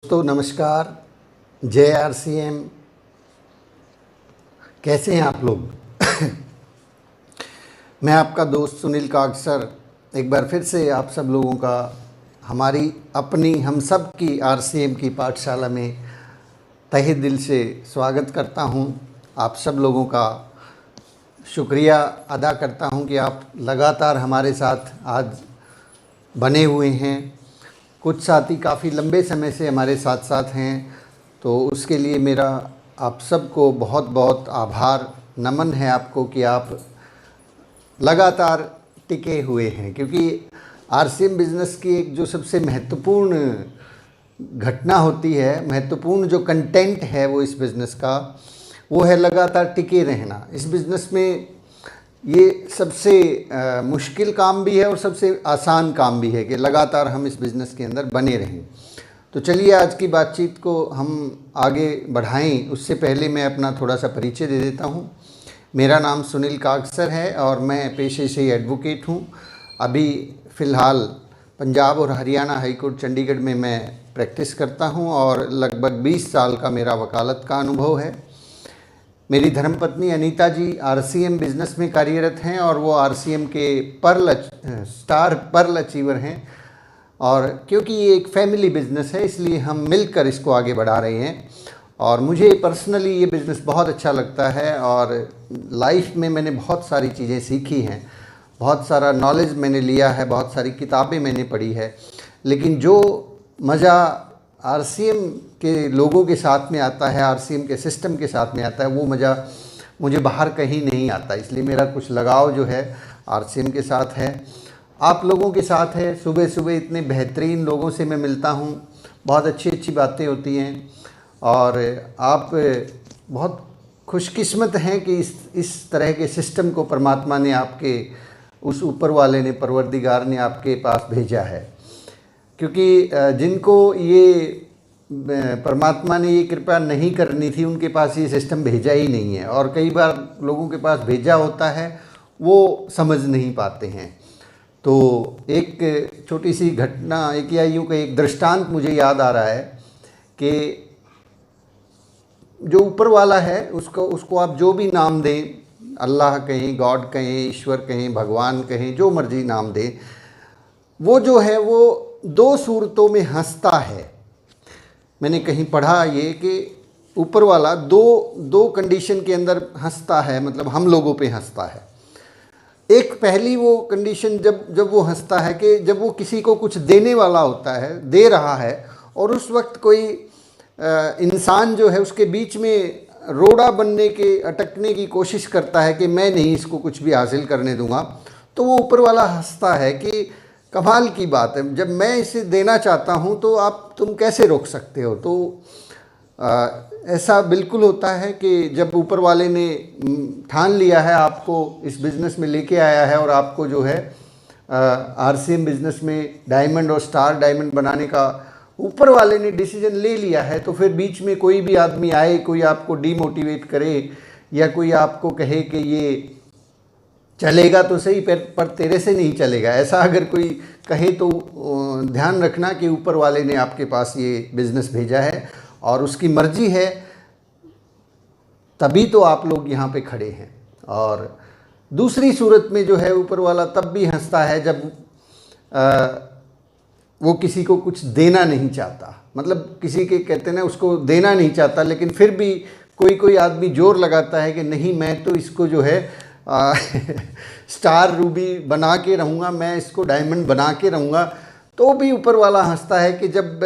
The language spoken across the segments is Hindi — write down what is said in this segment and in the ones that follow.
दोस्तों नमस्कार। जय आरसीएम। कैसे हैं आप लोग? मैं आपका दोस्त सुनील कागसर एक बार फिर से आप सब लोगों का हमारी अपनी हम सब की आरसीएम की पाठशाला में तहे दिल से स्वागत करता हूं। आप सब लोगों का शुक्रिया अदा करता हूं कि आप लगातार हमारे साथ आज बने हुए हैं। कुछ साथी काफ़ी लंबे समय से हमारे साथ साथ हैं, तो उसके लिए मेरा आप सबको बहुत बहुत आभार नमन है आपको कि आप लगातार टिके हुए हैं। क्योंकि आरसीएम बिज़नेस की एक जो सबसे महत्वपूर्ण घटना होती है, महत्वपूर्ण जो कंटेंट है वो इस बिज़नेस का, वो है लगातार टिके रहना। इस बिज़नेस में ये सबसे मुश्किल काम भी है और सबसे आसान काम भी है कि लगातार हम इस बिज़नेस के अंदर बने रहें। तो चलिए आज की बातचीत को हम आगे बढ़ाएं। उससे पहले मैं अपना थोड़ा सा परिचय दे देता हूं। मेरा नाम सुनील कागसर है और मैं पेशे से एडवोकेट हूं। अभी फ़िलहाल पंजाब और हरियाणा हाई कोर्ट चंडीगढ़ में मैं प्रैक्टिस करता हूं और लगभग 20 साल का मेरा वकालत का अनुभव है। मेरी धर्मपत्नी अनीता जी आरसीएम बिज़नेस में कार्यरत हैं और वो आरसीएम के स्टार पर्ल अचीवर हैं। और क्योंकि ये एक फैमिली बिज़नेस है इसलिए हम मिलकर इसको आगे बढ़ा रहे हैं। और मुझे पर्सनली ये बिज़नेस बहुत अच्छा लगता है और लाइफ में मैंने बहुत सारी चीज़ें सीखी हैं, बहुत सारा नॉलेज मैंने लिया है, बहुत सारी किताबें मैंने पढ़ी है। लेकिन जो मज़ा आरसीएम के लोगों के साथ में आता है, आरसीएम के सिस्टम के साथ में आता है, वो मज़ा मुझे बाहर कहीं नहीं आता। इसलिए मेरा कुछ लगाव जो है आरसीएम के साथ है, आप लोगों के साथ है। सुबह सुबह इतने बेहतरीन लोगों से मैं मिलता हूँ, बहुत अच्छी अच्छी बातें होती हैं और आप बहुत खुशकिस्मत हैं कि इस तरह के सिस्टम को परमात्मा ने आपके उस ऊपर वाले ने, परवरदिगार ने आपके पास भेजा है। क्योंकि जिनको ये परमात्मा ने ये कृपा नहीं करनी थी उनके पास ये सिस्टम भेजा ही नहीं है। और कई बार लोगों के पास भेजा होता है वो समझ नहीं पाते हैं। तो एक छोटी सी घटना, एक या यूँ का एक दृष्टांत मुझे याद आ रहा है कि जो ऊपर वाला है उसको आप जो भी नाम दें, अल्लाह कहें, गॉड कहें, ईश्वर कहें, भगवान कहें, जो मर्जी नाम दें, वो जो है वो दो सूरतों में हंसता है। मैंने कहीं पढ़ा ये कि ऊपर वाला दो कंडीशन के अंदर हंसता है, मतलब हम लोगों पे हंसता है। एक पहली वो कंडीशन जब वो हंसता है कि जब वो किसी को कुछ देने वाला होता है, दे रहा है, और उस वक्त कोई इंसान जो है उसके बीच में रोड़ा बनने के, अटकने की कोशिश करता है कि मैं नहीं इसको कुछ भी हासिल करने दूंगा, तो वो ऊपर वाला हंसता है कि कमाल की बात है, जब मैं इसे देना चाहता हूं तो तुम कैसे रोक सकते हो। तो ऐसा बिल्कुल होता है कि जब ऊपर वाले ने ठान लिया है, आपको इस बिज़नेस में लेके आया है और आपको जो है आरसीएम बिज़नेस में डायमंड और स्टार डायमंड बनाने का ऊपर वाले ने डिसीजन ले लिया है, तो फिर बीच में कोई भी आदमी आए, कोई आपको डीमोटिवेट करे या कोई आपको कहे कि ये चलेगा तो सही पर तेरे से नहीं चलेगा, ऐसा अगर कोई कहे तो ध्यान रखना कि ऊपर वाले ने आपके पास ये बिज़नेस भेजा है और उसकी मर्जी है, तभी तो आप लोग यहाँ पे खड़े हैं। और दूसरी सूरत में जो है ऊपर वाला तब भी हंसता है जब वो किसी को कुछ देना नहीं चाहता, मतलब किसी के कहते ना उसको देना नहीं चाहता, लेकिन फिर भी कोई आदमी जोर लगाता है कि नहीं मैं तो इसको जो है स्टार रूबी बना के रहूँगा, मैं इसको डायमंड बना के रहूँगा। तो भी ऊपर वाला हंसता है कि जब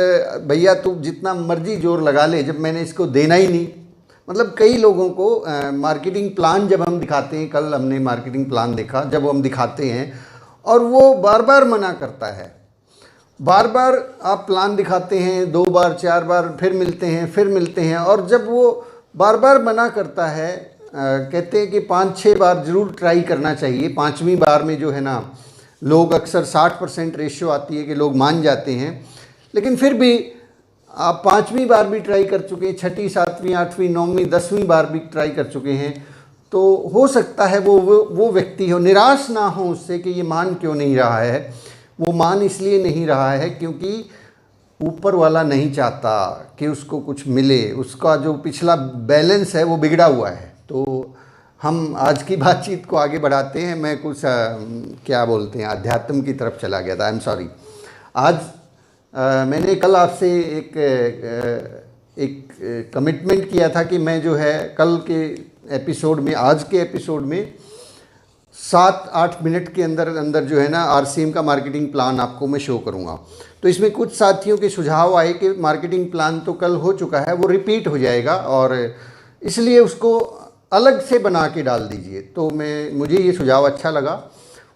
भैया तू जितना मर्जी जोर लगा ले, जब मैंने इसको देना ही नहीं। मतलब कई लोगों को मार्केटिंग प्लान जब हम दिखाते हैं, कल हमने मार्केटिंग प्लान देखा, जब हम दिखाते हैं और वो बार बार मना करता है, बार बार आप प्लान दिखाते हैं, 2 बार 4 बार फिर मिलते हैं और जब वो बार बार मना करता है, कहते हैं कि 5-6 बार ज़रूर ट्राई करना चाहिए। 5वीं बार में जो है ना, लोग अक्सर 60% रेशियो आती है कि लोग मान जाते हैं, लेकिन फिर भी आप 5वीं बार भी ट्राई कर चुके हैं, 6ठी 7वीं 8वीं 9वीं 10वीं बार भी ट्राई कर चुके हैं, तो हो सकता है वो व्यक्ति हो, निराश ना हो उससे कि ये मान क्यों नहीं रहा है। वो मान इसलिए नहीं रहा है क्योंकि ऊपर वाला नहीं चाहता कि उसको कुछ मिले, उसका जो पिछला बैलेंस है वो बिगड़ा हुआ है। तो हम आज की बातचीत को आगे बढ़ाते हैं। मैं कुछ क्या बोलते हैं, अध्यात्म की तरफ चला गया था, आई एम सॉरी। आज मैंने कल आपसे एक कमिटमेंट किया था कि मैं जो है कल के एपिसोड में, आज के एपिसोड में 7-8 मिनट के अंदर अंदर जो है ना आरसीएम का मार्केटिंग प्लान आपको मैं शो करूंगा। तो इसमें कुछ साथियों के सुझाव आए कि मार्केटिंग प्लान तो कल हो चुका है, वो रिपीट हो जाएगा और इसलिए उसको अलग से बना के डाल दीजिए। तो मुझे ये सुझाव अच्छा लगा,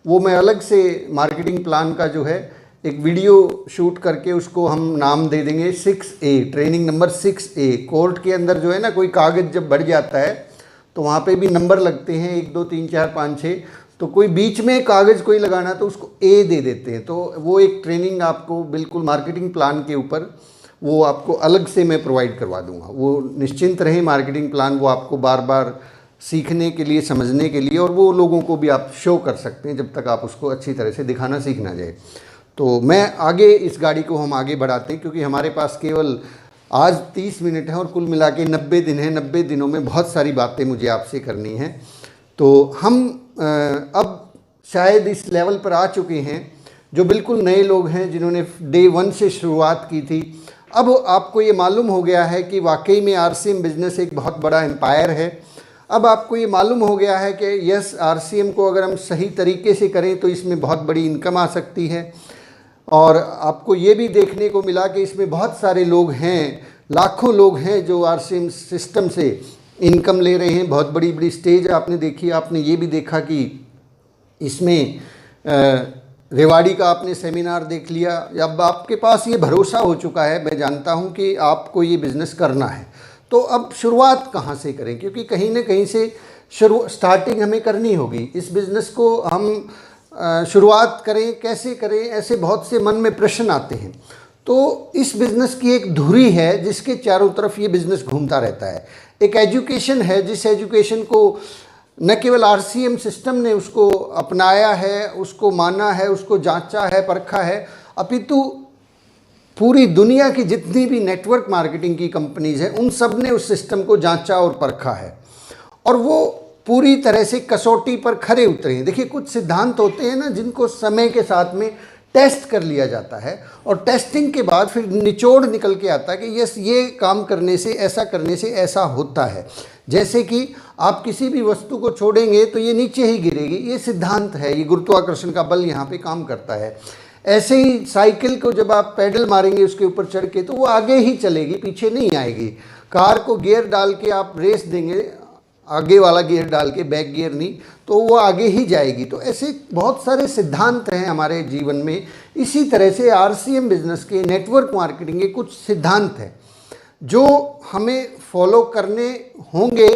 वो मैं अलग से मार्केटिंग प्लान का जो है एक वीडियो शूट करके उसको हम नाम दे देंगे 6A, training number 6A। Court के अंदर जो है ना कोई कागज़ जब बढ़ जाता है तो वहाँ पे भी नंबर लगते हैं 1 2 3 4 5 6, तो कोई बीच में कागज़ कोई लगाना तो उसको A दे देते हैं। तो वो एक ट्रेनिंग आपको बिल्कुल मार्केटिंग प्लान के ऊपर वो आपको अलग से मैं प्रोवाइड करवा दूंगा। वो निश्चिंत रहें, मार्केटिंग प्लान वो आपको बार बार सीखने के लिए, समझने के लिए, और वो लोगों को भी आप शो कर सकते हैं जब तक आप उसको अच्छी तरह से दिखाना सीख ना जाए। तो मैं आगे इस गाड़ी को हम आगे बढ़ाते हैं, क्योंकि हमारे पास केवल आज 30 मिनट है और कुल मिला के 90 दिन है। 90 दिनों में बहुत सारी बातें मुझे आपसे करनी हैं। तो हम अब शायद इस लेवल पर आ चुके हैं जो बिल्कुल नए लोग हैं, जिन्होंने डे 1 से शुरुआत की थी। अब आपको ये मालूम हो गया है कि वाकई में आरसीएम बिज़नेस एक बहुत बड़ा एम्पायर है। अब आपको ये मालूम हो गया है कि यस, आरसीएम को अगर हम सही तरीके से करें तो इसमें बहुत बड़ी इनकम आ सकती है। और आपको ये भी देखने को मिला कि इसमें बहुत सारे लोग हैं, लाखों लोग हैं जो आरसीएम सिस्टम से इनकम ले रहे हैं। बहुत बड़ी बड़ी स्टेज आपने देखी। आपने ये भी देखा कि इसमें रेवाड़ी का आपने सेमिनार देख लिया। अब आपके पास ये भरोसा हो चुका है, मैं जानता हूँ कि आपको ये बिज़नेस करना है। तो अब शुरुआत कहाँ से करें, क्योंकि कहीं ना कहीं से स्टार्टिंग हमें करनी होगी। इस बिज़नेस को हम शुरुआत करें, कैसे करें, ऐसे बहुत से मन में प्रश्न आते हैं। तो इस बिज़नेस की एक धुरी है जिसके चारों तरफ ये बिज़नेस घूमता रहता है। एक एजुकेशन है, जिस एजुकेशन को न केवल आरसीएम सिस्टम ने उसको अपनाया है, उसको माना है, उसको जांचा है, परखा है, अपितु पूरी दुनिया की जितनी भी नेटवर्क मार्केटिंग की कंपनीज़ हैं उन सब ने उस सिस्टम को जांचा और परखा है, और वो पूरी तरह से कसौटी पर खरे उतरे हैं। देखिए, कुछ सिद्धांत होते हैं ना जिनको समय के साथ में टेस्ट कर लिया जाता है, और टेस्टिंग के बाद फिर निचोड़ निकल के आता है कि यस, ये काम करने से, ऐसा करने से ऐसा होता है। जैसे कि आप किसी भी वस्तु को छोड़ेंगे तो ये नीचे ही गिरेगी, ये सिद्धांत है, ये गुरुत्वाकर्षण का बल यहाँ पे काम करता है। ऐसे ही साइकिल को जब आप पैडल मारेंगे उसके ऊपर चढ़ के तो वो आगे ही चलेगी, पीछे नहीं आएगी। कार को गियर डाल के आप रेस देंगे, आगे वाला गियर डाल के, बैक गियर नहीं, तो वो आगे ही जाएगी। तो ऐसे बहुत सारे सिद्धांत हैं हमारे जीवन में। इसी तरह से आरसीएम बिजनेस के, नेटवर्क मार्केटिंग के कुछ सिद्धांत हैं जो हमें फॉलो करने होंगे,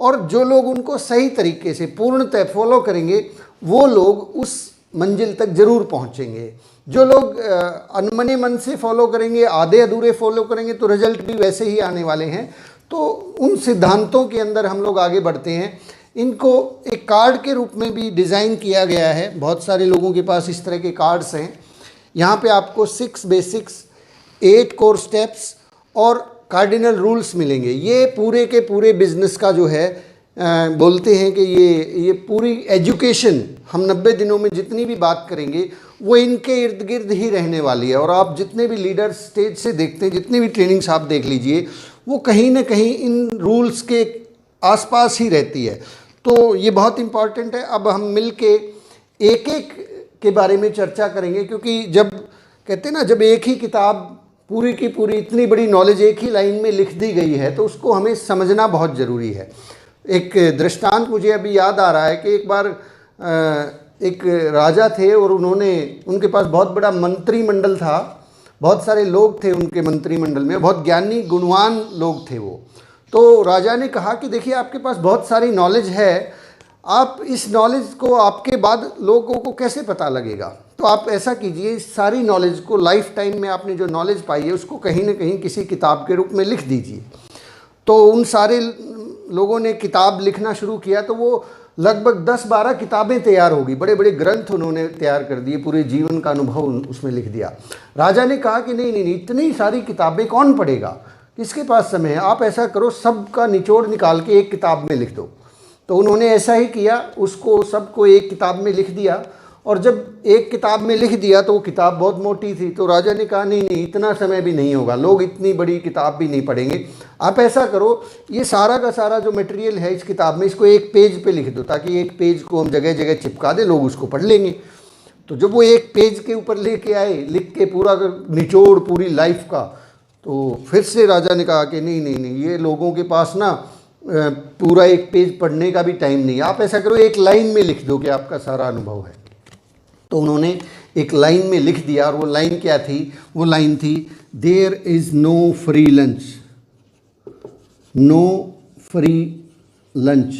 और जो लोग उनको सही तरीके से पूर्णतः फॉलो करेंगे वो लोग उस मंजिल तक ज़रूर पहुंचेंगे। जो लोग अनमने मन से फॉलो करेंगे, आधे अधूरे फॉलो करेंगे, तो रिजल्ट भी वैसे ही आने वाले हैं। तो उन सिद्धांतों के अंदर हम लोग आगे बढ़ते हैं। इनको एक कार्ड के रूप में भी डिज़ाइन किया गया है। बहुत सारे लोगों के पास इस तरह के कार्ड्स हैं। यहाँ पे आपको 6 बेसिक्स, 8 कोर स्टेप्स और कार्डिनल रूल्स मिलेंगे। ये पूरे के पूरे बिजनेस का जो है बोलते हैं कि ये पूरी एजुकेशन हम 90 दिनों में जितनी भी बात करेंगे वो इनके इर्द गिर्द ही रहने वाली है। और आप जितने भी लीडर स्टेज से देखते हैं, जितनी भी ट्रेनिंग्स आप देख लीजिए, वो कहीं ना कहीं इन रूल्स के आसपास ही रहती है। तो ये बहुत इम्पॉर्टेंट है। अब हम मिल के एक एक के बारे में चर्चा करेंगे, क्योंकि जब कहते हैं ना, जब एक ही किताब पूरी की पूरी इतनी बड़ी नॉलेज एक ही लाइन में लिख दी गई है तो उसको हमें समझना बहुत ज़रूरी है। एक दृष्टांत मुझे अभी याद आ रहा है कि एक बार एक राजा थे और उनके पास बहुत बड़ा मंत्रिमंडल था, बहुत सारे लोग थे उनके मंत्रिमंडल में, बहुत ज्ञानी गुणवान लोग थे वो। तो राजा ने कहा कि देखिए, आपके पास बहुत सारी नॉलेज है, आप इस नॉलेज को आपके बाद लोगों को कैसे पता लगेगा? तो आप ऐसा कीजिए, इस सारी नॉलेज को, लाइफ टाइम में आपने जो नॉलेज पाई है उसको कहीं ना कहीं किसी किताब के रूप में लिख दीजिए। तो उन सारे लोगों ने किताब लिखना शुरू किया। तो वो लगभग 10-12 किताबें तैयार होगी, बड़े बड़े ग्रंथ उन्होंने तैयार कर दिए, पूरे जीवन का अनुभव उसमें लिख दिया। राजा ने कहा कि नहीं नहीं नहीं, इतनी सारी किताबें कौन पढ़ेगा, किसके पास समय है, आप ऐसा करो सबका निचोड़ निकाल के एक किताब में लिख दो। तो उन्होंने ऐसा ही किया, उसको सबको एक किताब में लिख दिया। और जब एक किताब में लिख दिया तो वो किताब बहुत मोटी थी, तो राजा ने कहा नहीं नहीं, इतना समय भी नहीं होगा, लोग इतनी बड़ी किताब भी नहीं पढ़ेंगे, आप ऐसा करो ये सारा का सारा जो मटेरियल है इस किताब में, इसको एक पेज पे लिख दो, ताकि एक पेज को हम जगह जगह चिपका दें, लोग उसको पढ़ लेंगे। तो जब वो एक पेज के ऊपर लेके आए, लिख के पूरा निचोड़ पूरी लाइफ का, तो फिर से राजा ने कहा कि नहीं नहीं नहीं, ये लोगों के पास ना पूरा एक पेज पढ़ने का भी टाइम नहीं, आप ऐसा करो एक लाइन में लिख दो कि आपका सारा अनुभव है। तो उन्होंने एक लाइन में लिख दिया, और वो लाइन क्या थी, वो लाइन थी there is no free lunch, no free lunch.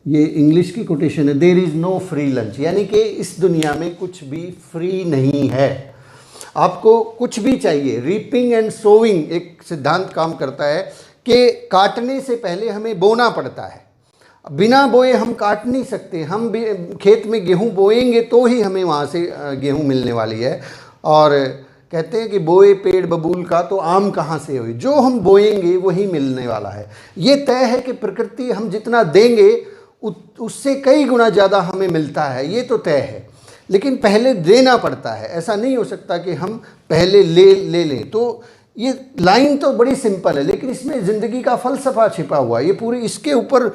ये इंग्लिश की कोटेशन है, there is no free lunch, यानी कि इस दुनिया में कुछ भी फ्री नहीं है, आपको कुछ भी चाहिए। रीपिंग एंड सोविंग एक सिद्धांत काम करता है कि काटने से पहले हमें बोना पड़ता है, बिना बोए हम काट नहीं सकते। हम भी खेत में गेहूं बोएंगे तो ही हमें वहाँ से गेहूं मिलने वाली है। और कहते हैं कि बोए पेड़ बबूल का तो आम कहाँ से हुई, जो हम बोएंगे वही मिलने वाला है। ये तय है कि प्रकृति हम जितना देंगे उससे कई गुना ज़्यादा हमें मिलता है, ये तो तय है। लेकिन पहले देना पड़ता है, ऐसा नहीं हो सकता कि हम पहले ले लें। तो ये लाइन तो बड़ी सिंपल है, लेकिन इसमें ज़िंदगी का फ़लसफ़ा छिपा हुआ है। ये पूरी इसके ऊपर,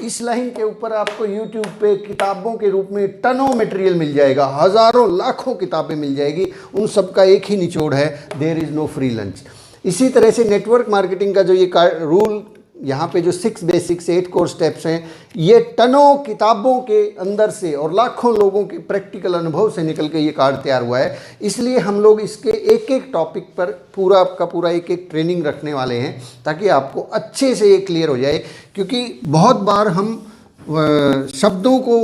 इस लाइन के ऊपर आपको यूट्यूब पे किताबों के रूप में टनों मटेरियल मिल जाएगा, हज़ारों लाखों किताबें मिल जाएगी। उन सब का एक ही निचोड़ है, there is no free lunch. इसी तरह से नेटवर्क मार्केटिंग का जो ये रूल यहाँ पे जो 6 बेसिक्स 8 कोर स्टेप्स हैं, ये टनों किताबों के अंदर से और लाखों लोगों के प्रैक्टिकल अनुभव से निकल के ये कार्ड तैयार हुआ है। इसलिए हम लोग इसके एक एक टॉपिक पर पूरा का पूरा एक एक ट्रेनिंग रखने वाले हैं, ताकि आपको अच्छे से ये क्लियर हो जाए। क्योंकि बहुत बार हम शब्दों को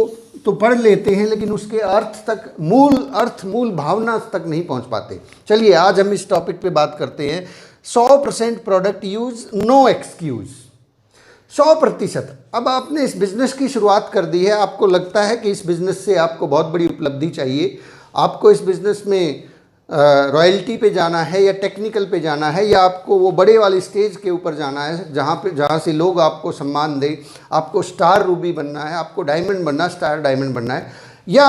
तो पढ़ लेते हैं, लेकिन उसके अर्थ तक, मूल भावना तक नहीं पहुँच पाते। चलिए आज हम इस टॉपिक पर बात करते हैं, 100% प्रोडक्ट यूज, नो एक्सक्यूज़। 100%। अब आपने इस बिज़नेस की शुरुआत कर दी है, आपको लगता है कि इस बिज़नेस से आपको बहुत बड़ी उपलब्धि चाहिए, आपको इस बिज़नेस में रॉयल्टी पे जाना है या टेक्निकल पे जाना है, या आपको वो बड़े वाली स्टेज के ऊपर जाना है जहाँ से लोग आपको सम्मान दें, आपको स्टार रूबी बनना है, आपको डायमंड बनना, स्टार डायमंड बनना है, या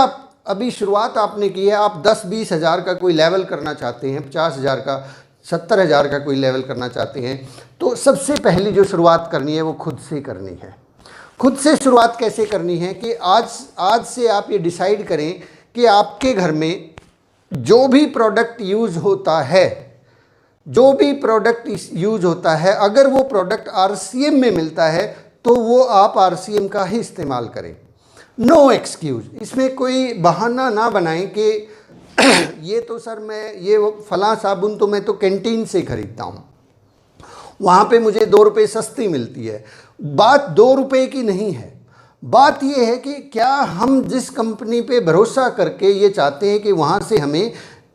अभी शुरुआत आपने की है, आप 10-20 हज़ार का कोई लेवल करना चाहते हैं, 50 हज़ार का, 70 हज़ार का कोई लेवल करना चाहते हैं। तो सबसे पहली जो शुरुआत करनी है वो खुद से करनी है। खुद से शुरुआत कैसे करनी है कि आज से आप ये डिसाइड करें कि आपके घर में जो भी प्रोडक्ट यूज़ होता है, अगर वो प्रोडक्ट RCM में मिलता है तो वो आप RCM का ही इस्तेमाल करें। नो एक्सक्यूज़, इसमें कोई बहाना ना बनाएं कि ये तो सर ये फलां साबुन तो मैं तो कैंटीन से ख़रीदता हूँ, वहाँ पे मुझे 2 रुपये सस्ती मिलती है। बात 2 रुपये की नहीं है, बात ये है कि क्या हम जिस कंपनी पे भरोसा करके ये चाहते हैं कि वहाँ से हमें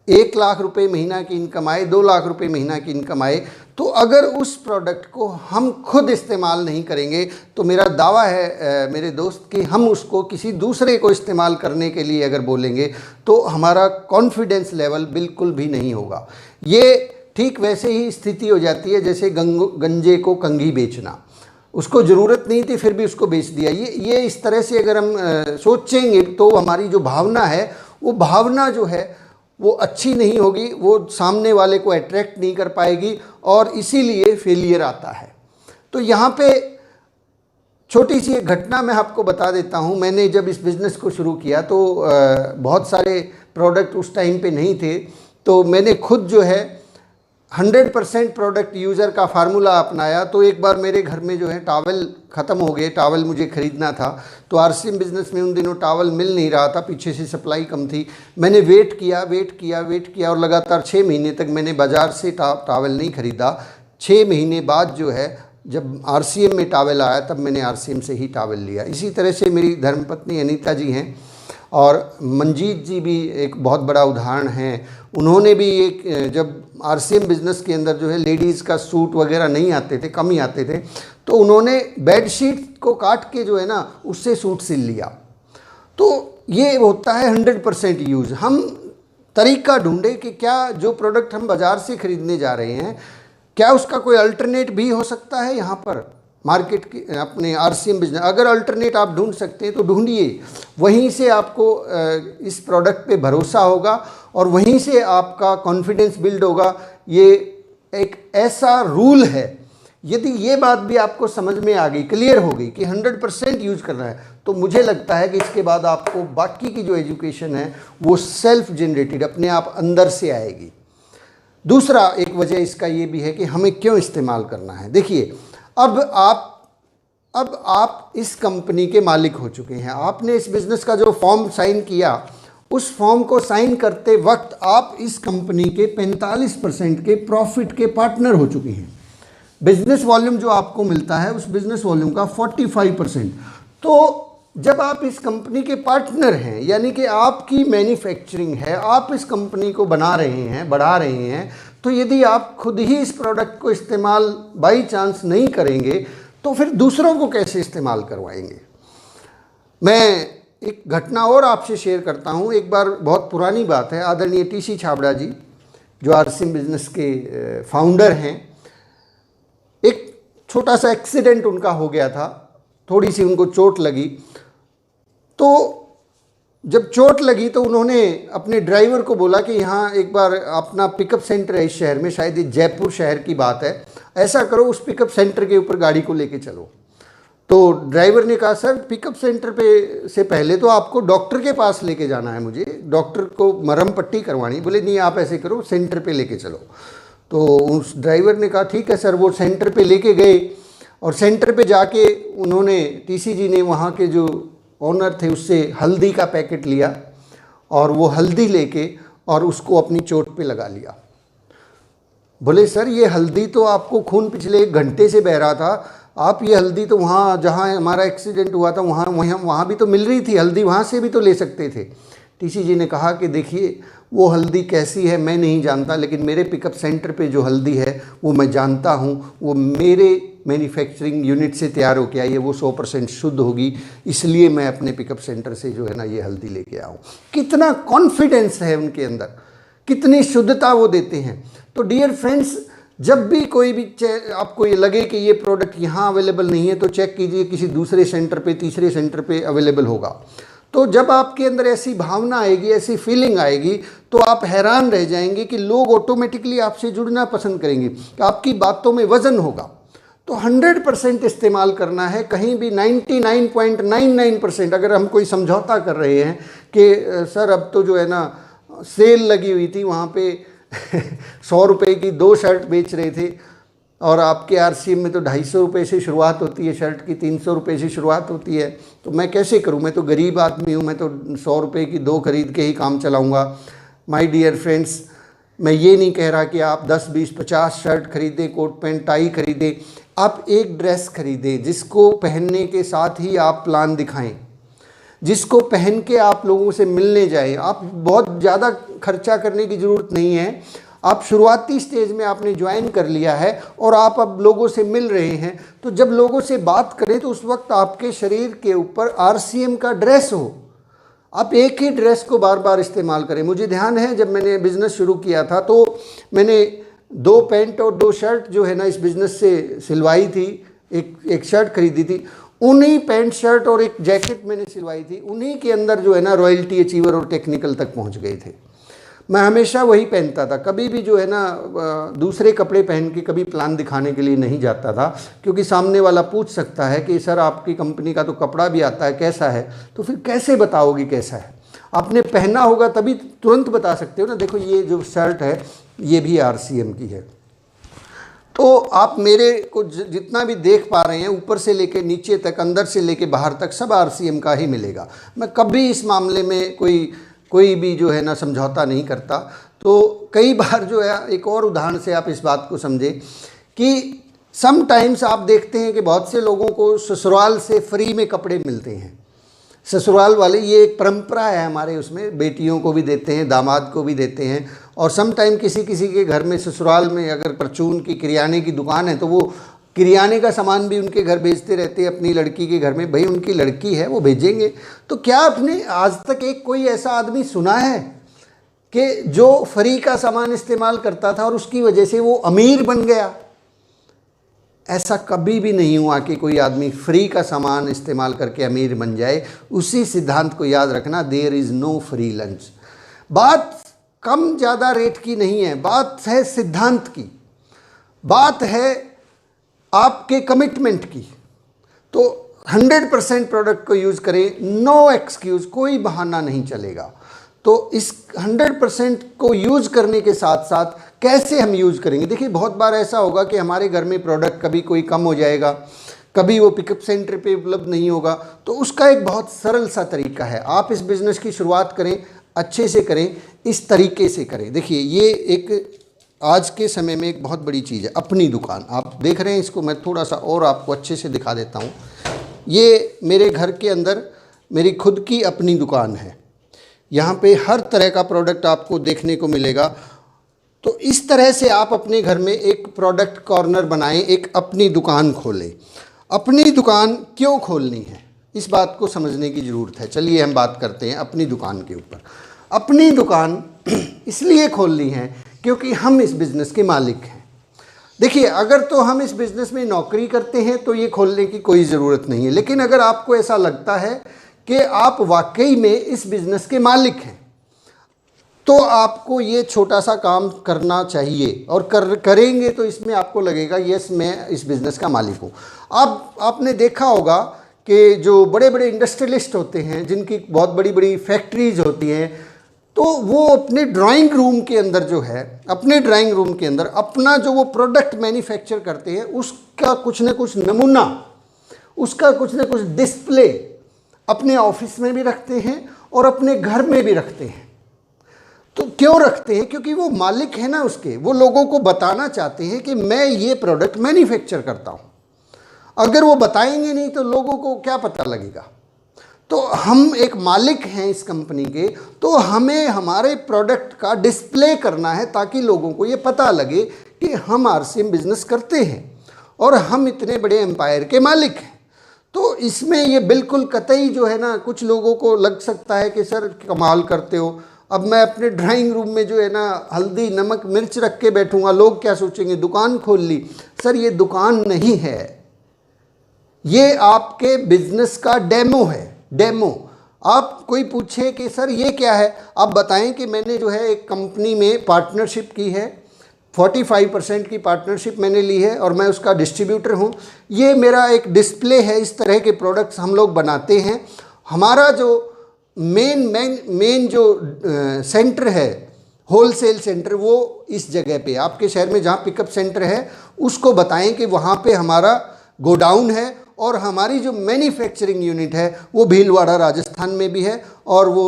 1 लाख रुपए महीना की इनकम आए, 2 लाख रुपए महीना की इनकम आए, तो अगर उस प्रोडक्ट को हम खुद इस्तेमाल नहीं करेंगे तो मेरा दावा है मेरे दोस्त कि हम उसको किसी दूसरे को इस्तेमाल करने के लिए अगर बोलेंगे तो हमारा कॉन्फिडेंस लेवल बिल्कुल भी नहीं होगा। ये ठीक वैसे ही स्थिति हो जाती है जैसे गंजे को कंघी बेचना, उसको ज़रूरत नहीं थी फिर भी उसको बेच दिया। ये इस तरह से अगर हम सोचेंगे तो हमारी जो भावना है वो भावना जो है वो अच्छी नहीं होगी, वो सामने वाले को अट्रैक्ट नहीं कर पाएगी और इसीलिए फेलियर आता है। तो यहाँ पे छोटी सी एक घटना मैं आपको बता देता हूँ। मैंने जब इस बिज़नेस को शुरू किया तो बहुत सारे प्रोडक्ट उस टाइम पे नहीं थे, तो मैंने खुद जो है 100% प्रोडक्ट यूज़र का फार्मूला अपनाया। तो एक बार मेरे घर में जो है टावल ख़त्म हो गए, टावल मुझे ख़रीदना था, तो RCM बिज़नेस में उन दिनों टावल मिल नहीं रहा था, पीछे से सप्लाई कम थी। मैंने वेट किया और लगातार 6 महीने तक मैंने बाज़ार से टावल नहीं ख़रीदा। 6 महीने बाद जो है जब RCM में टावल आया तब मैंने RCM से ही टावल लिया। इसी तरह से मेरी धर्मपत्नी अनीता जी हैं और मंजीत जी भी एक बहुत बड़ा उदाहरण है। उन्होंने भी एक जब आरसीएम बिज़नेस के अंदर जो है लेडीज़ का सूट वगैरह नहीं आते थे, कम ही आते थे, तो उन्होंने बेडशीट को काट के जो है ना उससे सूट सिल लिया। तो ये होता है 100% यूज़। हम तरीका ढूंढे कि क्या जो प्रोडक्ट हम बाज़ार से ख़रीदने जा रहे हैं क्या उसका कोई अल्टरनेट भी हो सकता है यहाँ पर मार्केट की अपने आरसीएम बिजनेस। अगर अल्टरनेट आप ढूंढ सकते हैं तो ढूंढिए, वहीं से आपको इस प्रोडक्ट पे भरोसा होगा और वहीं से आपका कॉन्फिडेंस बिल्ड होगा। ये एक ऐसा रूल है, यदि ये बात भी आपको समझ में आ गई, क्लियर हो गई कि 100% यूज करना है, तो मुझे लगता है कि इसके बाद आपको बाकी की जो एजुकेशन है वो सेल्फ जनरेटेड अपने आप अंदर से आएगी। दूसरा एक वजह इसका ये भी है कि हमें क्यों इस्तेमाल करना है। देखिए, अब आप इस कंपनी के मालिक हो चुके हैं। आपने इस बिज़नेस का जो फॉर्म साइन किया, उस फॉर्म को साइन करते वक्त आप इस कंपनी के 45% के प्रॉफिट के पार्टनर हो चुके हैं। बिजनेस वॉल्यूम जो आपको मिलता है उस बिजनेस वॉल्यूम का 45%। तो जब आप इस कंपनी के पार्टनर हैं, यानी कि आपकी मैन्युफैक्चरिंग है, आप इस कंपनी को बना रहे हैं, बढ़ा रहे हैं, तो यदि आप खुद ही इस प्रोडक्ट को इस्तेमाल बाई चांस नहीं करेंगे तो फिर दूसरों को कैसे इस्तेमाल करवाएंगे। मैं एक घटना और आपसे शेयर करता हूँ। एक बार, बहुत पुरानी बात है, आदरणीय टीसी छाबड़ा जी जो आरसीएम बिजनेस के फाउंडर हैं, एक छोटा सा एक्सीडेंट उनका हो गया था, थोड़ी सी उनको चोट लगी। तो जब चोट लगी तो उन्होंने अपने ड्राइवर को बोला कि यहाँ एक बार अपना पिकअप सेंटर है इस शहर में, शायद ये जयपुर शहर की बात है, ऐसा करो उस पिकअप सेंटर के ऊपर गाड़ी को लेके चलो। तो ड्राइवर ने कहा, सर पिकअप सेंटर पे से पहले तो आपको डॉक्टर के पास लेके जाना है, मुझे डॉक्टर को मरहम पट्टी करवानी। बोले नहीं, आप ऐसे करो सेंटर पे लेके चलो। तो उस ड्राइवर ने कहा ठीक है सर। वो सेंटर पे लेके गए और सेंटर पे जाके उन्होंने, टीसी जी ने वहाँ के जो ओनर थे उससे हल्दी का पैकेट लिया और वो हल्दी लेके और उसको अपनी चोट पे लगा लिया। बोले सर ये हल्दी तो आपको खून पिछले 1 घंटे से बह रहा था, आप ये हल्दी तो वहाँ जहाँ हमारा एक्सीडेंट हुआ था वहाँ भी तो मिल रही थी हल्दी, वहाँ से भी तो ले सकते थे। टीसी जी ने कहा कि देखिए वो हल्दी कैसी है मैं नहीं जानता, लेकिन मेरे पिकअप सेंटर पे जो हल्दी है वो मैं जानता हूँ, वो मेरे मैन्युफैक्चरिंग यूनिट से तैयार होकर आई है, वो 100% शुद्ध होगी, इसलिए मैं अपने पिकअप सेंटर से जो है ना ये हल्दी लेके आऊँ। कितना कॉन्फिडेंस है उनके अंदर, कितनी शुद्धता वो देते हैं। तो डियर फ्रेंड्स, जब भी कोई भी आपको ये लगे कि ये प्रोडक्ट यहाँ अवेलेबल नहीं है तो चेक कीजिए किसी दूसरे सेंटर पे, तीसरे सेंटर पे अवेलेबल होगा। तो जब आपके अंदर ऐसी भावना आएगी, ऐसी फीलिंग आएगी, तो आप हैरान रह जाएंगे कि लोग ऑटोमेटिकली आपसे जुड़ना पसंद करेंगे, आपकी बातों में वज़न होगा। तो 100% इस्तेमाल करना है। कहीं भी 99.99% अगर हम कोई समझौता कर रहे हैं कि सर अब तो जो है ना सेल लगी हुई थी, वहाँ पे 100 रुपये की 2 शर्ट बेच रहे थे और आपके आरसीएम में तो 250 रुपये से शुरुआत होती है शर्ट की, 300 रुपये से शुरुआत होती है, तो मैं कैसे करूं, मैं तो गरीब आदमी हूं, मैं तो 100 रुपये की 2 खरीद के ही काम चलाऊंगा। माय डियर फ्रेंड्स, मैं ये नहीं कह रहा कि आप 10, 20, 50 शर्ट खरीदें, कोट पैंट टाई खरीदें। आप एक ड्रेस खरीदें जिसको पहनने के साथ ही आप प्लान दिखाएं, जिसको पहन के आप लोगों से मिलने जाएं। आप बहुत ज़्यादा खर्चा करने की ज़रूरत नहीं है। आप शुरुआती स्टेज में आपने ज्वाइन कर लिया है और आप अब लोगों से मिल रहे हैं, तो जब लोगों से बात करें तो उस वक्त आपके शरीर के ऊपर आरसीएम का ड्रेस हो। आप एक ही ड्रेस को बार बार इस्तेमाल करें। मुझे ध्यान है जब मैंने बिज़नेस शुरू किया था तो मैंने 2 पैंट और 2 शर्ट जो है ना इस बिज़नेस से सिलवाई थी, एक शर्ट खरीदी थी, उन्हीं पैंट शर्ट और एक जैकेट मैंने सिलवाई थी, उन्हीं के अंदर जो है ना रॉयल्टी अचीवर और टेक्निकल तक पहुंच गए थे। मैं हमेशा वही पहनता था, कभी भी जो है ना दूसरे कपड़े पहन के कभी प्लान दिखाने के लिए नहीं जाता था, क्योंकि सामने वाला पूछ सकता है कि सर आपकी कंपनी का तो कपड़ा भी आता है, कैसा है, तो फिर कैसे बताओगे कैसा है। आपने पहना होगा तभी तुरंत बता सकते हो ना, देखो ये जो शर्ट है ये भी आरसीएम की है। तो आप मेरे को जितना भी देख पा रहे हैं, ऊपर से लेके नीचे तक, अंदर से लेके बाहर तक, सब आरसीएम का ही मिलेगा। मैं कभी इस मामले में कोई भी जो है ना समझौता नहीं करता। तो कई बार जो है, एक और उदाहरण से आप इस बात को समझें कि समटाइम्स आप देखते हैं कि बहुत से लोगों को ससुराल से फ्री में कपड़े मिलते हैं। ससुराल वाले, ये एक परंपरा है हमारे उसमें, बेटियों को भी देते हैं, दामाद को भी देते हैं। और सम टाइम किसी किसी के घर में ससुराल में अगर परचून की किराने की दुकान है तो वो किराने का सामान भी उनके घर भेजते रहते हैं अपनी लड़की के घर में। भाई उनकी लड़की है, वो भेजेंगे। तो क्या आपने आज तक एक कोई ऐसा आदमी सुना है कि जो फ्री का सामान इस्तेमाल करता था और उसकी वजह से वो अमीर बन गया? ऐसा कभी भी नहीं हुआ कि कोई आदमी फ्री का सामान इस्तेमाल करके अमीर बन जाए। उसी सिद्धांत को याद रखना, there is no free lunch. बात कम ज़्यादा रेट की नहीं है, बात है सिद्धांत की, बात है आपके कमिटमेंट की। तो 100% प्रोडक्ट को यूज़ करें, नो एक्सक्यूज़, कोई बहाना नहीं चलेगा। तो इस 100% को यूज़ करने के साथ साथ कैसे हम यूज़ करेंगे? देखिए, बहुत बार ऐसा होगा कि हमारे घर में प्रोडक्ट कभी कोई कम हो जाएगा, कभी वो पिकअप सेंटर पे उपलब्ध नहीं होगा। तो उसका एक बहुत सरल सा तरीका है, आप इस बिज़नेस की शुरुआत करें, अच्छे से करें, इस तरीके से करें। देखिए, ये एक आज के समय में एक बहुत बड़ी चीज़ है, अपनी दुकान। आप देख रहे हैं इसको, मैं थोड़ा सा और आपको अच्छे से दिखा देता हूँ। ये मेरे घर के अंदर मेरी खुद की अपनी दुकान है। यहाँ पे हर तरह का प्रोडक्ट आपको देखने को मिलेगा। तो इस तरह से आप अपने घर में एक प्रोडक्ट कॉर्नर बनाएं, एक अपनी दुकान खोलें। अपनी दुकान क्यों खोलनी है, इस बात को समझने की ज़रूरत है। चलिए हम बात करते हैं अपनी दुकान के ऊपर। अपनी दुकान इसलिए खोलनी है क्योंकि हम इस बिज़नेस के मालिक हैं। देखिए, अगर तो हम इस बिज़नेस में नौकरी करते हैं तो ये खोलने की कोई ज़रूरत नहीं है। लेकिन अगर आपको ऐसा लगता है कि आप वाकई में इस बिज़नेस के मालिक हैं तो आपको ये छोटा सा काम करना चाहिए, और करेंगे तो इसमें आपको लगेगा यस, मैं इस बिज़नेस का मालिक हूँ। अब आपने देखा होगा कि जो बड़े बड़े इंडस्ट्रियलिस्ट होते हैं, जिनकी बहुत बड़ी बड़ी फैक्ट्रीज होती हैं, तो वो अपने ड्राइंग रूम के अंदर जो है, अपने ड्राइंग रूम के अंदर अपना जो वो प्रोडक्ट मैन्युफैक्चर करते हैं उसका कुछ न कुछ नमूना, उसका कुछ न कुछ डिस्प्ले अपने ऑफिस में भी रखते हैं और अपने घर में भी रखते हैं। तो क्यों रखते हैं? क्योंकि वो मालिक है ना उसके, वो लोगों को बताना चाहते हैं कि मैं ये प्रोडक्ट मैन्युफैक्चर करता हूँ। अगर वो बताएंगे नहीं तो लोगों को क्या पता लगेगा? तो हम एक मालिक हैं इस कंपनी के, तो हमें हमारे प्रोडक्ट का डिस्प्ले करना है ताकि लोगों को ये पता लगे कि हम आरसीएम बिजनेस करते हैं और हम इतने बड़े एम्पायर के मालिक हैं। तो इसमें ये बिल्कुल कतई जो है ना, कुछ लोगों को लग सकता है कि सर कमाल करते हो, अब मैं अपने ड्राइंग रूम में जो है ना हल्दी नमक मिर्च रख के बैठूंगा, लोग क्या सोचेंगे, दुकान खोल ली। सर ये दुकान नहीं है, ये आपके बिजनेस का डेमो है। डेमो, आप कोई पूछे कि सर ये क्या है, आप बताएं कि मैंने जो है एक कंपनी में पार्टनरशिप की है, 45% की पार्टनरशिप मैंने ली है और मैं उसका डिस्ट्रीब्यूटर हूँ। ये मेरा एक डिस्प्ले है, इस तरह के प्रोडक्ट्स हम लोग बनाते हैं। हमारा जो मेन जो सेंटर है, होलसेल सेंटर, वो इस जगह पे आपके शहर में जहाँ पिकअप सेंटर है उसको बताएं कि वहाँ पे हमारा गोडाउन है, और हमारी जो मैन्युफैक्चरिंग यूनिट है वो भीलवाड़ा राजस्थान में भी है, और वो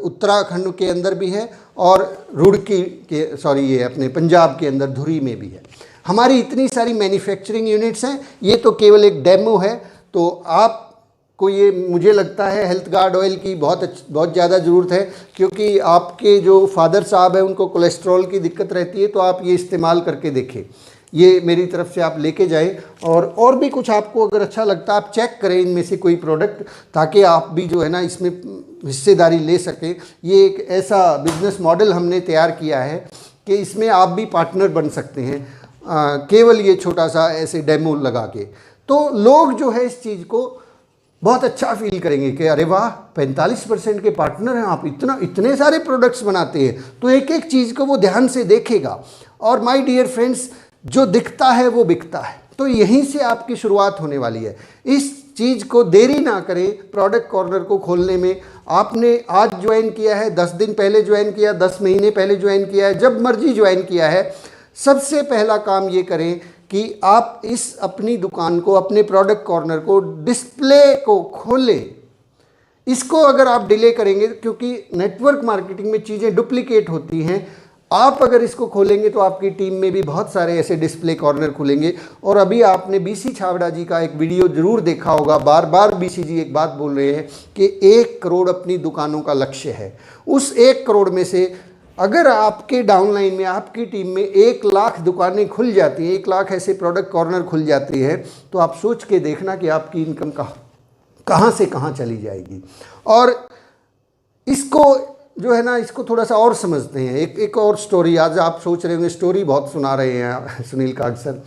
उत्तराखंड के अंदर भी है, और रुड़की के ये अपने पंजाब के अंदर धुरी में भी है। हमारी इतनी सारी मैन्युफैक्चरिंग यूनिट्स हैं। ये तो केवल एक डेमो है। तो आपको ये, मुझे लगता है हेल्थ गार्ड ऑयल की बहुत ज़्यादा ज़रूरत है, क्योंकि आपके जो फादर साहब हैं उनको कोलेस्ट्रॉल की दिक्कत रहती है, तो आप ये इस्तेमाल करके देखें। ये मेरी तरफ से आप लेके जाएं, और भी कुछ आपको अगर अच्छा लगता है आप चेक करें इनमें से कोई प्रोडक्ट, ताकि आप भी जो है ना इसमें हिस्सेदारी ले सकें। ये एक ऐसा बिजनेस मॉडल हमने तैयार किया है कि इसमें आप भी पार्टनर बन सकते हैं, केवल ये छोटा सा ऐसे डेमो लगा के। तो लोग जो है इस चीज़ को बहुत अच्छा फील करेंगे कि अरे वाह, 45% के पार्टनर हैं आप, इतने सारे प्रोडक्ट्स बनाते हैं। तो एक एक चीज़ को वो ध्यान से देखेगा। और माय डियर फ्रेंड्स, जो दिखता है वो बिकता है। तो यहीं से आपकी शुरुआत होने वाली है। इस चीज़ को देरी ना करें, प्रोडक्ट कॉर्नर को खोलने में। आपने आज ज्वाइन किया है, 10 दिन पहले ज्वाइन किया, 10 महीने पहले ज्वाइन किया है, जब मर्जी ज्वाइन किया है, सबसे पहला काम ये करें कि आप इस अपनी दुकान को, अपने प्रोडक्ट कॉर्नर को, डिस्प्ले को खोलें। इसको अगर आप डिले करेंगे, क्योंकि नेटवर्क मार्केटिंग में चीज़ें डुप्लीकेट होती हैं, आप अगर इसको खोलेंगे तो आपकी टीम में भी बहुत सारे ऐसे डिस्प्ले कॉर्नर खुलेंगे। और अभी आपने बीसी छाबड़ा जी का एक वीडियो ज़रूर देखा होगा, बार बार बीसी जी एक बात बोल रहे हैं कि 1 करोड़ अपनी दुकानों का लक्ष्य है। उस 1 करोड़ में से अगर आपके डाउनलाइन में, आपकी टीम में 1 लाख दुकानें खुल जाती हैं, 1 लाख ऐसे प्रोडक्ट कॉर्नर खुल जाती है, तो आप सोच के देखना कि आपकी इनकम कहाँ से कहाँ चली जाएगी। और इसको जो है ना, इसको थोड़ा सा और समझते हैं। एक और स्टोरी, आज आप सोच रहे होंगे स्टोरी बहुत सुना रहे हैं सुनील काग सर।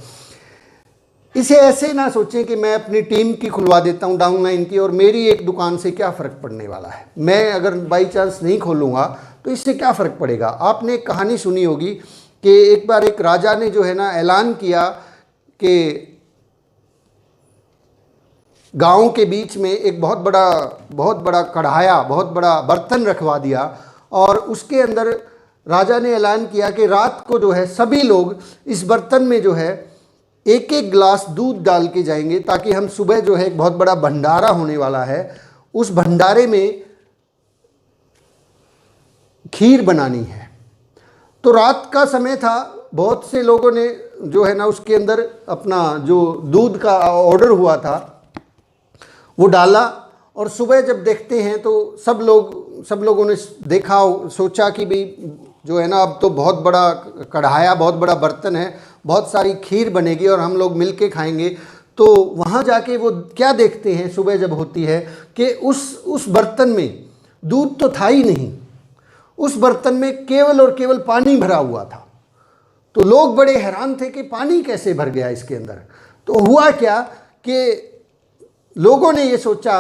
इसे ऐसे ना सोचें कि मैं अपनी टीम की खुलवा देता हूँ डाउनलाइन की, और मेरी एक दुकान से क्या फ़र्क पड़ने वाला है। मैं अगर बाई चांस नहीं खोलूँगा तो इससे क्या फ़र्क पड़ेगा। आपने एक कहानी सुनी होगी कि एक बार एक राजा ने जो है ना ऐलान किया कि गांव के बीच में एक बहुत बड़ा कढ़ाया, बहुत बड़ा बर्तन रखवा दिया, और उसके अंदर राजा ने ऐलान किया कि रात को जो है सभी लोग इस बर्तन में जो है 1-1 गिलास दूध डाल के जाएंगे, ताकि हम सुबह जो है एक बहुत बड़ा भंडारा होने वाला है, उस भंडारे में खीर बनानी है। तो रात का समय था, बहुत से लोगों ने जो है ना उसके अंदर अपना जो दूध का ऑर्डर हुआ था वो डाला, और सुबह जब देखते हैं तो सब लोगों ने देखा, सोचा कि भाई जो है ना अब तो बहुत बड़ा कढ़ाया, बहुत बड़ा बर्तन है, बहुत सारी खीर बनेगी और हम लोग मिल के खाएंगे। तो वहाँ जाके वो क्या देखते हैं सुबह जब होती है कि उस बर्तन में दूध तो था ही नहीं, उस बर्तन में केवल और केवल पानी भरा हुआ था। तो लोग बड़े हैरान थे कि पानी कैसे भर गया इसके अंदर। तो हुआ क्या कि लोगों ने ये सोचा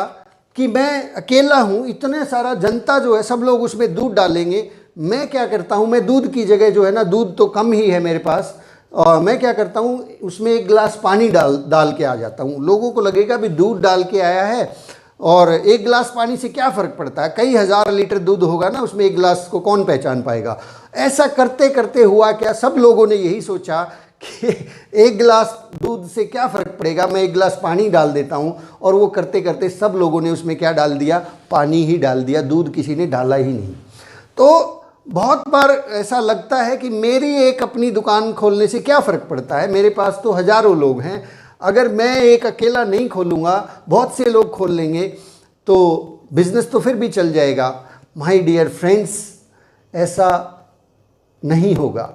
कि मैं अकेला हूँ, इतने सारा जनता जो है सब लोग उसमें दूध डालेंगे, मैं क्या करता हूँ, मैं दूध की जगह जो है ना, दूध तो कम ही है मेरे पास, और मैं क्या करता हूँ उसमें 1 गिलास पानी डाल के आ जाता हूँ। लोगों को लगेगा भी दूध डाल के आया है, और 1 गिलास पानी से क्या फ़र्क पड़ता है, कई हज़ार लीटर दूध होगा ना उसमें, 1 गिलास को कौन पहचान पाएगा। ऐसा करते करते हुआ क्या, सब लोगों ने यही सोचा कि 1 गिलास दूध से क्या फ़र्क पड़ेगा, मैं 1 गिलास पानी डाल देता हूँ। और वो करते करते सब लोगों ने उसमें क्या डाल दिया, पानी ही डाल दिया, दूध किसी ने डाला ही नहीं। तो बहुत बार ऐसा लगता है कि मेरी एक अपनी दुकान खोलने से क्या फ़र्क पड़ता है, मेरे पास तो हज़ारों लोग हैं, अगर मैं एक अकेला नहीं खोलूँगा बहुत से लोग खोल लेंगे तो बिज़नेस तो फिर भी चल जाएगा। माय डियर फ्रेंड्स, ऐसा नहीं होगा।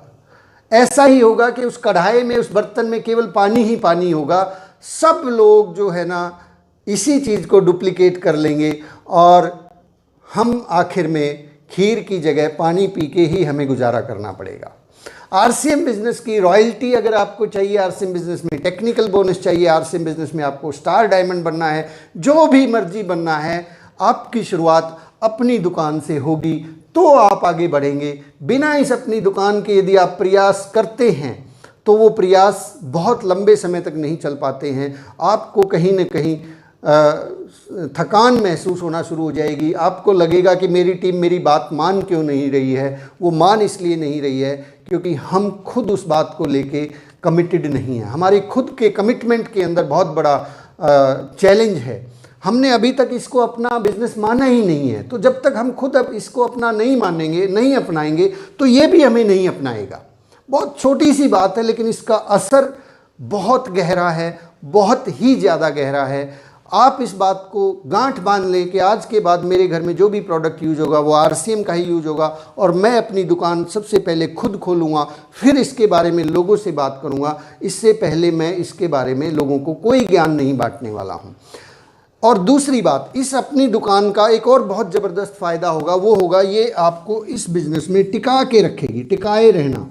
ऐसा ही होगा कि उस कढ़ाई में, उस बर्तन में केवल पानी ही पानी होगा। सब लोग जो है ना इसी चीज़ को डुप्लीकेट कर लेंगे, और हम आखिर में खीर की जगह पानी पी के ही हमें गुजारा करना पड़ेगा। आरसीएम बिजनेस की रॉयल्टी अगर आपको चाहिए, आरसीएम बिजनेस में टेक्निकल बोनस चाहिए, आरसीएम बिजनेस में आपको स्टार डायमंड बनना है, जो भी मर्जी बनना है, आपकी शुरुआत अपनी दुकान से होगी तो आप आगे बढ़ेंगे। बिना इस अपनी दुकान के यदि आप प्रयास करते हैं तो वो प्रयास बहुत लंबे समय तक नहीं चल पाते हैं। आपको कहीं ना कहीं थकान महसूस होना शुरू हो जाएगी। आपको लगेगा कि मेरी टीम मेरी बात मान क्यों नहीं रही है। वो मान इसलिए नहीं रही है क्योंकि हम खुद उस बात को लेके कमिटेड नहीं हैं। हमारी खुद के कमिटमेंट के अंदर बहुत बड़ा चैलेंज है। हमने अभी तक इसको अपना बिजनेस माना ही नहीं है। तो जब तक हम खुद अब इसको अपना नहीं मानेंगे, नहीं अपनाएंगे, तो ये भी हमें नहीं अपनाएगा। बहुत छोटी सी बात है लेकिन इसका असर बहुत गहरा है, बहुत ही ज़्यादा गहरा है। आप इस बात को गांठ बांध लें कि आज के बाद मेरे घर में जो भी प्रोडक्ट यूज होगा वो आरसीएम का ही यूज होगा, और मैं अपनी दुकान सबसे पहले खुद खोलूँगा, फिर इसके बारे में लोगों से बात करूँगा। इससे पहले मैं इसके बारे में लोगों को कोई ज्ञान नहीं बांटने वाला हूँ। और दूसरी बात, इस अपनी दुकान का एक और बहुत ज़बरदस्त फ़ायदा होगा, वो होगा ये आपको इस बिज़नेस में टिका के रखेगी, टिकाए रहना।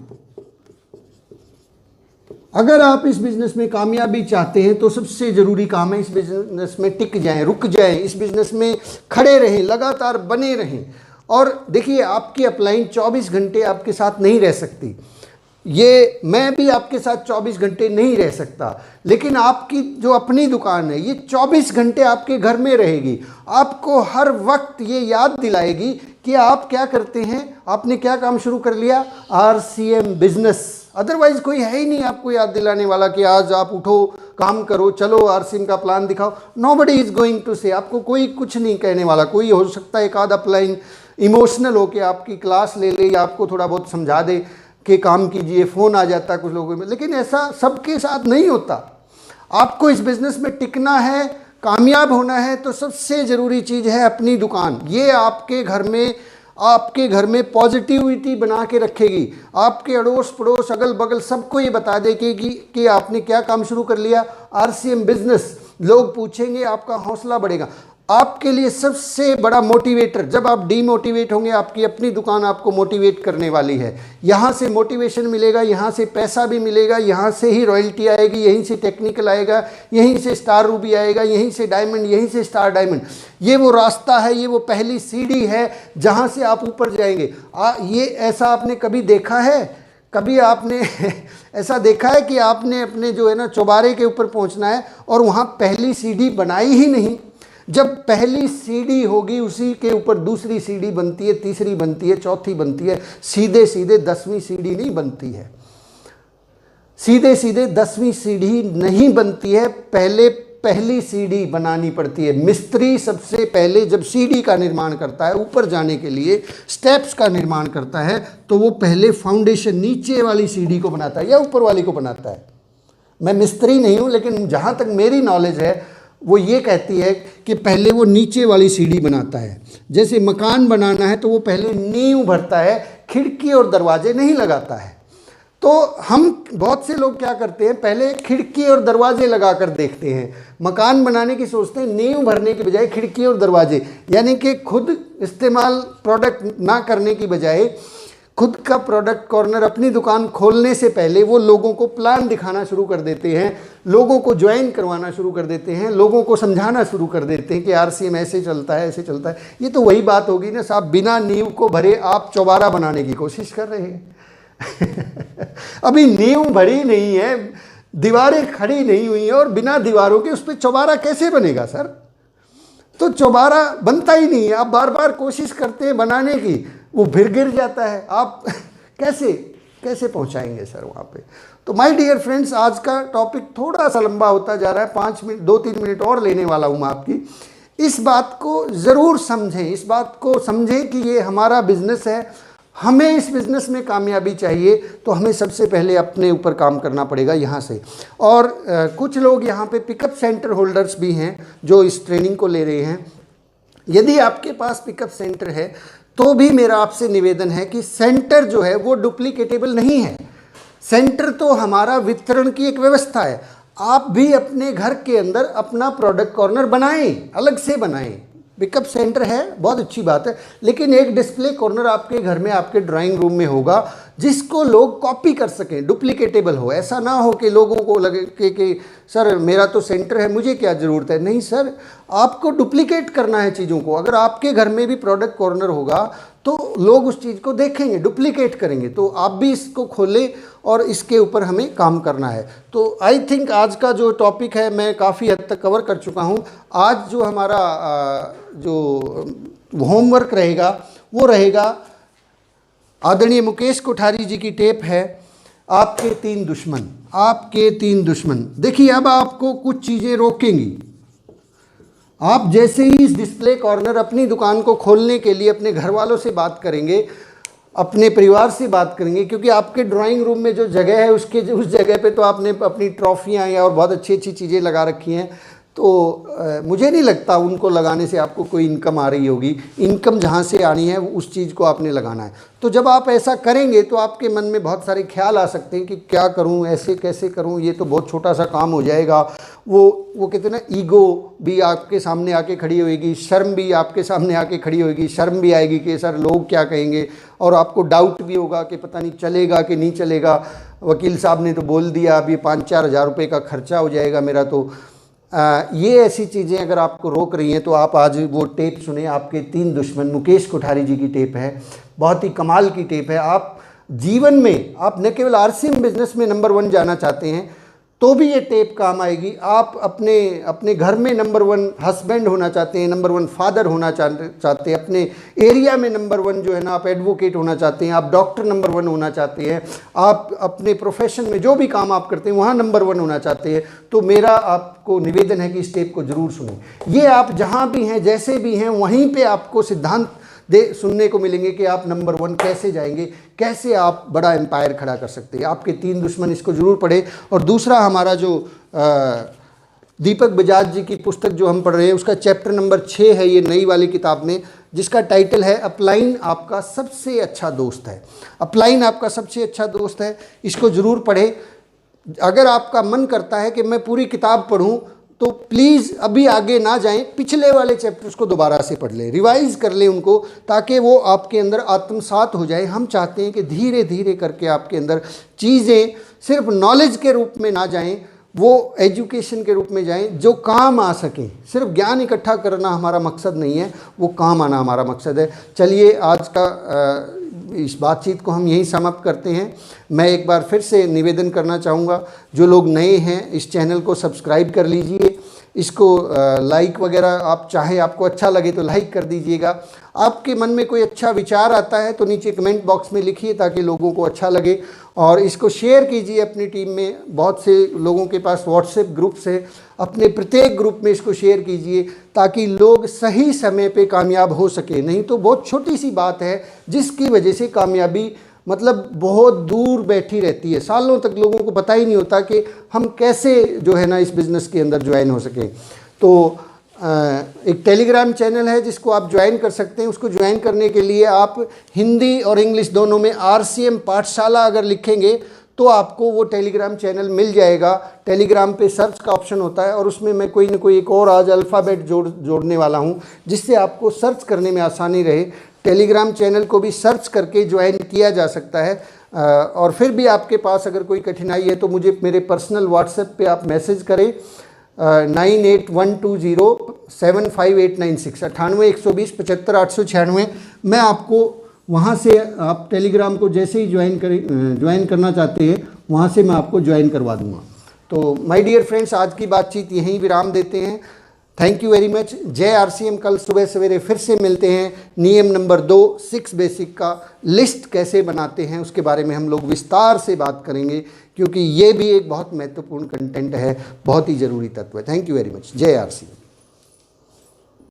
अगर आप इस बिज़नेस में कामयाबी चाहते हैं तो सबसे ज़रूरी काम है इस बिज़नेस में टिक जाएं, रुक जाएं, इस बिज़नेस में खड़े रहें, लगातार बने रहें। और देखिए, आपकी अपलाइन 24 घंटे आपके साथ नहीं रह सकती, ये मैं भी आपके साथ 24 घंटे नहीं रह सकता, लेकिन आपकी जो अपनी दुकान है ये 24 घंटे आपके घर में रहेगी। आपको हर वक्त ये याद दिलाएगी कि आप क्या करते हैं, आपने क्या काम शुरू कर लिया, आरसीएम बिजनेस। अदरवाइज कोई है ही नहीं आपको याद दिलाने वाला कि आज आप उठो, काम करो, चलो आरसीएम का प्लान दिखाओ। नोबडी इज गोइंग टू से, आपको कोई कुछ नहीं कहने वाला। कोई हो सकता है एक आध अपलाइन इमोशनल होके आपकी क्लास ले ले या आपको थोड़ा बहुत समझा दे कि काम कीजिए, फ़ोन आ जाता है कुछ लोगों में, लेकिन ऐसा सबके साथ नहीं होता। आपको इस बिज़नेस में टिकना है, कामयाब होना है, तो सबसे ज़रूरी चीज़ है अपनी दुकान। ये आपके घर में पॉजिटिविटी बना के रखेगी। आपके अड़ोस पड़ोस अगल बगल सबको ये बता देगी कि आपने क्या काम शुरू कर लिया, आरसीएम बिजनेस। लोग पूछेंगे, आपका हौसला बढ़ेगा। आपके लिए सबसे बड़ा मोटिवेटर, जब आप डीमोटिवेट होंगे, आपकी अपनी दुकान आपको मोटिवेट करने वाली है। यहाँ से मोटिवेशन मिलेगा, यहाँ से पैसा भी मिलेगा, यहाँ से ही रॉयल्टी आएगी, यहीं से टेक्निकल आएगा, यहीं से स्टार रूबी आएगा, यहीं से डायमंड, यहीं से स्टार डायमंड। ये वो रास्ता है, ये वो पहली सीढ़ी है जहाँ से आप ऊपर जाएंगे। ये ऐसा आपने कभी देखा है? कभी आपने ऐसा देखा है कि आपने अपने जो है ना चौबारे के ऊपर पहुँचना है और वहाँ पहली सीढ़ी बनाई ही नहीं? जब पहली सीढ़ी होगी, उसी के ऊपर दूसरी सीढ़ी बनती है, तीसरी बनती है, चौथी बनती है। सीधे सीधे 10वीं सीढ़ी नहीं बनती है। सीधे सीधे 10वीं सीढ़ी नहीं बनती है, पहली सीढ़ी बनानी पड़ती है। मिस्त्री सबसे पहले जब सीढ़ी का निर्माण करता है, ऊपर जाने के लिए स्टेप्स का निर्माण करता है, तो वो पहले फाउंडेशन नीचे वाली सीढ़ी को बनाता है या ऊपर वाली को बनाता है। मैं मिस्त्री नहीं हूँ, लेकिन जहाँ तक मेरी नॉलेज है वो ये कहती है कि पहले वो नीचे वाली सीढ़ी बनाता है। जैसे मकान बनाना है तो वो पहले नींव भरता है, खिड़की और दरवाजे नहीं लगाता है। तो हम बहुत से लोग क्या करते हैं, पहले खिड़की और दरवाजे लगा कर देखते हैं। मकान बनाने की सोचते हैं, नींव भरने की बजाय खिड़की और दरवाजे, यानी कि खुद इस्तेमाल प्रोडक्ट ना करने की बजाय खुद का प्रोडक्ट कॉर्नर अपनी दुकान खोलने से पहले वो लोगों को प्लान दिखाना शुरू कर देते हैं, लोगों को ज्वाइन करवाना शुरू कर देते हैं, लोगों को समझाना शुरू कर देते हैं कि आरसीएम ऐसे चलता है, ऐसे चलता है। ये तो वही बात होगी ना साहब, बिना नींव को भरे आप चौबारा बनाने की कोशिश कर रहे हैं। अभी नींव भरी नहीं है, दीवारें खड़ी नहीं हुई हैं, और बिना दीवारों के उस पर चौबारा कैसे बनेगा सर? तो चौबारा बनता ही नहीं है। आप बार बार कोशिश करते हैं बनाने की, वो फिर गिर जाता है। आप कैसे पहुंचाएंगे सर वहाँ पे? तो माय डियर फ्रेंड्स, आज का टॉपिक थोड़ा सा लंबा होता जा रहा है, 5 मिनट 2-3 मिनट और लेने वाला हूँ मैं आपकी। इस बात को ज़रूर समझें, इस बात को समझें कि ये हमारा बिजनेस है, हमें इस बिज़नेस में कामयाबी चाहिए, तो हमें सबसे पहले अपने ऊपर काम करना पड़ेगा यहाँ से। और कुछ लोग यहाँ पे पिकअप सेंटर होल्डर्स भी हैं जो इस ट्रेनिंग को ले रहे हैं। यदि आपके पास पिकअप सेंटर है तो भी मेरा आपसे निवेदन है कि सेंटर जो है वो डुप्लीकेटेबल नहीं है। सेंटर तो हमारा वितरण की एक व्यवस्था है। आप भी अपने घर के अंदर अपना प्रोडक्ट कॉर्नर बनाएं, अलग से बनाएं। पिकअप सेंटर है, बहुत अच्छी बात है, लेकिन एक डिस्प्ले कॉर्नर आपके घर में, आपके ड्राइंग रूम में होगा, जिसको लोग कॉपी कर सकें, डुप्लीकेटेबल हो। ऐसा ना हो कि लोगों को लगे कि सर मेरा तो सेंटर है, मुझे क्या ज़रूरत है। नहीं सर, आपको डुप्लीकेट करना है चीज़ों को। अगर आपके घर में भी प्रोडक्ट कॉर्नर होगा तो लोग उस चीज़ को देखेंगे, डुप्लीकेट करेंगे। तो आप भी इसको खोलें और इसके ऊपर हमें काम करना है। तो आई थिंक आज का जो टॉपिक है मैं काफ़ी हद तक कवर कर चुका हूँ। आज जो हमारा जो होमवर्क रहेगा वो रहेगा, आदरणीय मुकेश कोठारी जी की टेप है, आपके 3 दुश्मन। आपके 3 दुश्मन। देखिए, अब आपको कुछ चीज़ें रोकेंगी। आप जैसे ही इस डिस्प्ले कॉर्नर अपनी दुकान को खोलने के लिए अपने घर वालों से बात करेंगे, अपने परिवार से बात करेंगे, क्योंकि आपके ड्राइंग रूम में जो जगह है उस जगह पे तो आपने अपनी ट्रॉफियाँ या और बहुत अच्छी अच्छी चीज़ें लगा रखी हैं। तो मुझे नहीं लगता उनको लगाने से आपको कोई इनकम आ रही होगी। इनकम जहाँ से आनी है उस चीज़ को आपने लगाना है। तो जब आप ऐसा करेंगे तो आपके मन में बहुत सारे ख्याल आ सकते हैं कि क्या करूं, ऐसे कैसे करूं, ये तो बहुत छोटा सा काम हो जाएगा। वो कहते हैं ना, ईगो भी आपके सामने आके खड़ी होएगी, शर्म भी आपके सामने आके खड़ी होएगी। शर्म भी आएगी कि सर लोग क्या कहेंगे, और आपको डाउट भी होगा कि पता नहीं चलेगा कि नहीं चलेगा। वकील साहब ने तो बोल दिया अब ये 5-4 हज़ार रुपये का खर्चा हो जाएगा मेरा। तो ये ऐसी चीज़ें अगर आपको रोक रही हैं तो आप आज वो टेप सुने, आपके 3 दुश्मन, मुकेश कोठारी जी की टेप है। बहुत ही कमाल की टेप है। आप जीवन में, आप न केवल आरसीएम बिजनेस में नंबर 1 जाना चाहते हैं तो भी ये टेप काम आएगी। आप अपने घर में नंबर 1 हस्बैंड होना चाहते हैं, नंबर 1 फादर होना चाहते हैं, अपने एरिया में नंबर 1 जो है ना, आप एडवोकेट होना चाहते हैं, आप डॉक्टर नंबर 1 होना चाहते हैं, आप अपने प्रोफेशन में जो भी काम आप करते हैं वहाँ नंबर 1 होना चाहते हैं, तो मेरा आपको निवेदन है कि इस टेप को ज़रूर सुनें। ये आप जहाँ भी हैं, जैसे भी हैं, वहीं पर आपको सिद्धांत सुनने को मिलेंगे कि आप नंबर 1 कैसे जाएंगे, कैसे आप बड़ा एम्पायर खड़ा कर सकते हैं। आपके 3 दुश्मन, इसको ज़रूर पढ़ें। और दूसरा हमारा जो दीपक बजाज जी की पुस्तक जो हम पढ़ रहे हैं, उसका चैप्टर नंबर 6 है ये नई वाली किताब में, जिसका टाइटल है अपलाइन आपका सबसे अच्छा दोस्त है। अपलाइन आपका सबसे अच्छा दोस्त है, इसको ज़रूर पढ़ें। अगर आपका मन करता है कि मैं पूरी किताब पढ़ूं, तो प्लीज़ अभी आगे ना जाएं, पिछले वाले चैप्टर्स को दोबारा से पढ़ लें, रिवाइज कर लें उनको, ताकि वो आपके अंदर आत्मसात हो जाए। हम चाहते हैं कि धीरे धीरे करके आपके अंदर चीज़ें सिर्फ नॉलेज के रूप में ना जाएं, वो एजुकेशन के रूप में जाएं, जो काम आ सकें। सिर्फ ज्ञान इकट्ठा करना हमारा मकसद नहीं है, वो काम आना हमारा मकसद है। चलिए आज का इस बातचीत को हम यहीं समाप्त करते हैं। मैं एक बार फिर से निवेदन करना चाहूँगा, जो लोग नए हैं इस चैनल को सब्सक्राइब कर लीजिए, इसको लाइक वगैरह आप चाहे, आपको अच्छा लगे तो लाइक कर दीजिएगा। आपके मन में कोई अच्छा विचार आता है तो नीचे कमेंट बॉक्स में लिखिए, ताकि लोगों को अच्छा लगे। और इसको शेयर कीजिए अपनी टीम में, बहुत से लोगों के पास व्हाट्सएप ग्रुप्स है, अपने प्रत्येक ग्रुप में इसको शेयर कीजिए, ताकि लोग सही समय पे कामयाब हो सके। नहीं तो बहुत छोटी सी बात है जिसकी वजह से कामयाबी मतलब बहुत दूर बैठी रहती है, सालों तक लोगों को पता ही नहीं होता कि हम कैसे जो है ना इस बिज़नेस के अंदर ज्वाइन हो सकें। तो एक टेलीग्राम चैनल है जिसको आप ज्वाइन कर सकते हैं। उसको ज्वाइन करने के लिए आप हिंदी और इंग्लिश दोनों में RCM पाठशाला अगर लिखेंगे तो आपको वो टेलीग्राम चैनल मिल जाएगा। टेलीग्राम पे सर्च का ऑप्शन होता है, और उसमें मैं कोई ना कोई एक और आज अल्फ़ाबेट जोड़ने वाला हूँ, जिससे आपको सर्च करने में आसानी रहे। टेलीग्राम चैनल को भी सर्च करके ज्वाइन किया जा सकता है। और फिर भी आपके पास अगर कोई कठिनाई है तो मुझे मेरे पर्सनल व्हाट्सएप पे आप मैसेज करें, 9812075896 9812075896। मैं आपको वहाँ से, आप टेलीग्राम को जैसे ही ज्वाइन करना चाहते हैं, वहाँ से मैं आपको ज्वाइन करवा दूँगा। तो माय डियर फ्रेंड्स, आज की बातचीत यहीं विराम देते हैं। Thank you very much. जय RCM। कल सुबह सवेरे फिर से मिलते हैं। नियम नंबर 2 6 बेसिक का लिस्ट कैसे बनाते हैं उसके बारे में हम लोग विस्तार से बात करेंगे, क्योंकि ये भी एक बहुत महत्वपूर्ण कंटेंट है, बहुत ही ज़रूरी तत्व है। Thank you very much. जय RCM।